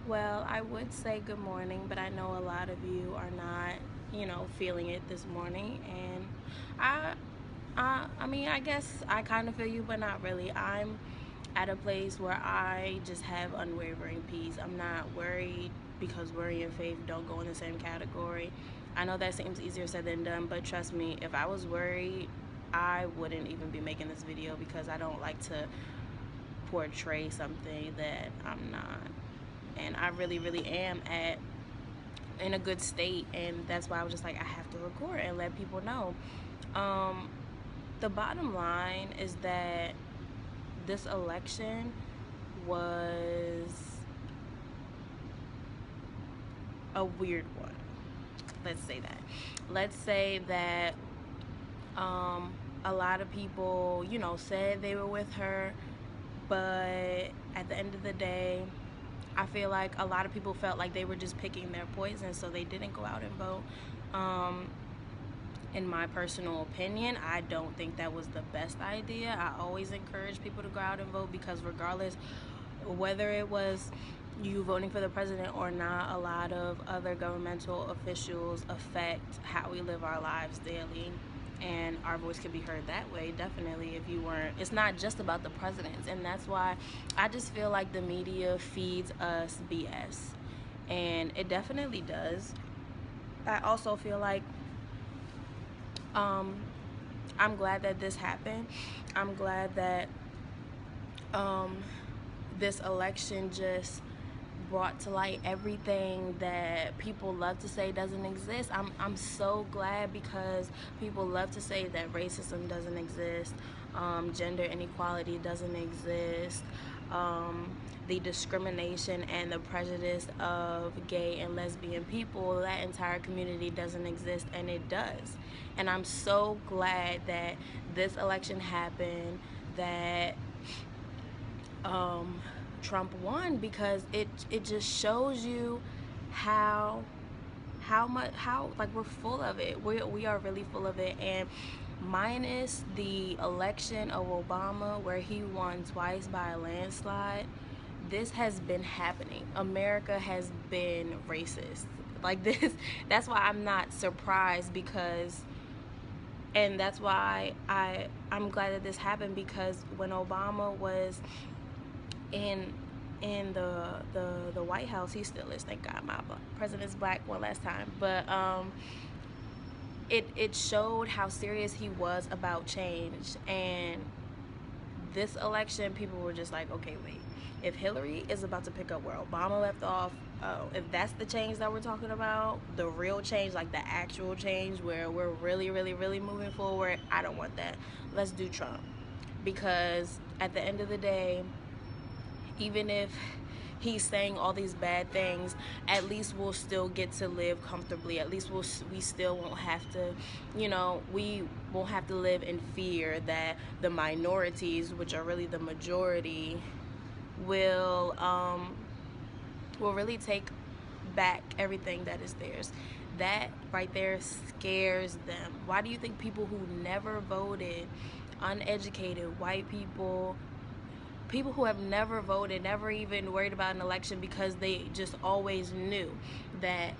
Well, I would say good morning, but I know a lot of you are not, feeling it this morning. And I mean, I guess I kind of feel you, but not really. I'm at a place where I just have unwavering peace. I'm not worried because worry and faith don't go in the same category. I know that seems easier said than done, but trust me, if I was worried, I wouldn't even be making this video because I don't like to portray something that I'm not. And I really am in a good state, and that's why I was just like, I have to record and let people know. The bottom line is that this election was a weird one. Let's say that. Let's say that a lot of people, said they were with her, but at the end of the day, I feel like a lot of people felt like they were just picking their poison, so they didn't go out and vote. In my personal opinion, I don't think that was the best idea. I always encourage people to go out and vote because regardless whether it was you voting for the president or not, a lot of other governmental officials affect how we live our lives daily, and our voice could be heard that way. Definitely, if you weren't, it's not just about the presidents, and that's why I just feel like the media feeds us BS, and it definitely does. I also feel like I'm glad that this happened. I'm glad that this election just brought to light everything that people love to say doesn't exist. I'm so glad because people love to say that racism doesn't exist, gender inequality doesn't exist, the discrimination and the prejudice of gay and lesbian people, that entire community doesn't exist, and it does. And I'm so glad that this election happened, that Trump won, because it just shows you how like we're full of it. We are really full of it. And minus the election of Obama where he won twice by a landslide, this has been happening. America has been racist like this. That's why I'm not surprised, because and that's why I'm glad that this happened, because when Obama was in the White House, he still is, thank God, my president's black one last time, but it showed how serious he was about change. And this election, people were just like, okay, wait, if Hillary is about to pick up where Obama left off, oh, if that's the change that we're talking about, the real change, like the actual change where we're really moving forward, I don't want that. Let's do Trump. Because at the end of the day, even if he's saying all these bad things, at least we'll still get to live comfortably. At least we still won't have to, we won't have to live in fear that the minorities, which are really the majority, will really take back everything that is theirs. That right there scares them. Why do you think people who never voted, uneducated white people who have never voted, never even worried about an election, because they just always knew that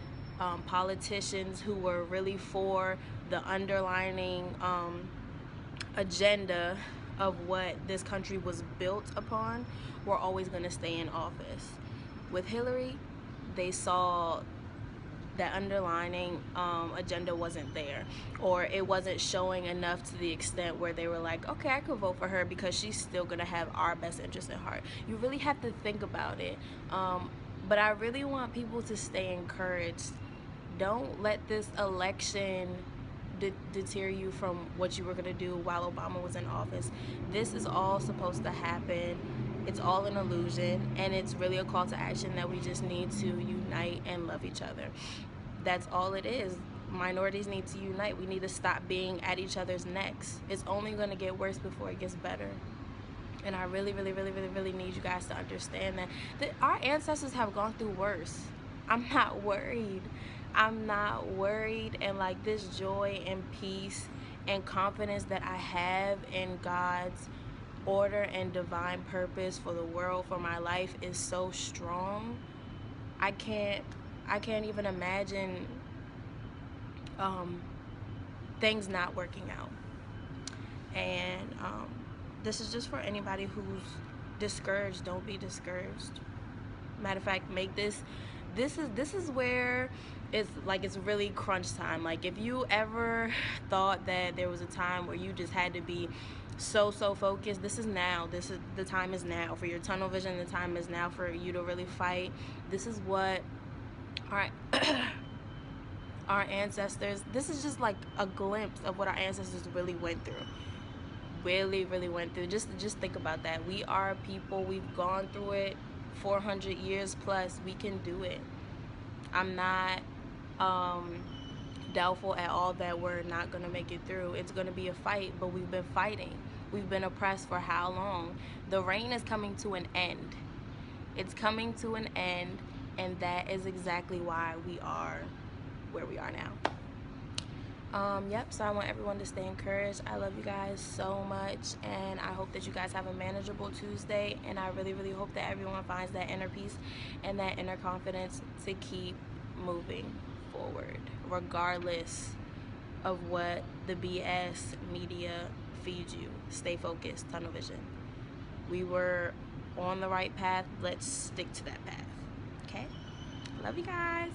politicians who were really for the underlining agenda of what this country was built upon were always going to stay in office. With Hillary, they saw that underlining agenda wasn't there, or it wasn't showing enough to the extent where they were like, okay, I could vote for her because she's still gonna have our best interest at heart. You really have to think about it. But I really want people to stay encouraged. Don't let this election deter you from what you were gonna do while Obama was in office. This is all supposed to happen. It's all an illusion, and it's really a call to action that we just need to unite and love each other. That's all it is. Minorities need to unite. We need to stop being at each other's necks. It's only going to get worse before it gets better. And I really need you guys to understand that our ancestors have gone through worse. I'm not worried. I'm not worried. And like, this joy and peace and confidence that I have in God's order and divine purpose for the world, for my life, is so strong. I can't even imagine things not working out. And this is just for anybody who's discouraged. Don't be discouraged. Matter of fact, make this is where it's like it's really crunch time. Like, if you ever thought that there was a time where you just had to be so focused, this is now. This is the time is now for your tunnel vision. The time is now for you to really fight. This is what our ancestors, this is just like a glimpse of what our ancestors really went through. Really went through. Just think about that. We are people, we've gone through it 400 years plus. We can do it. I'm not doubtful at all that we're not going to make it through. It's going to be a fight, but we've been fighting. We've been oppressed for how long? The reign is coming to an end. It's coming to an end, and that is exactly why we are where we are now. Yep, so I want everyone to stay encouraged. I love you guys so much, and I hope that you guys have a manageable Tuesday, and I really hope that everyone finds that inner peace and that inner confidence to keep moving forward, regardless of what the BS media feeds you. Stay focused, tunnel vision. We were on the right path. Let's stick to that path. Okay? Love you guys.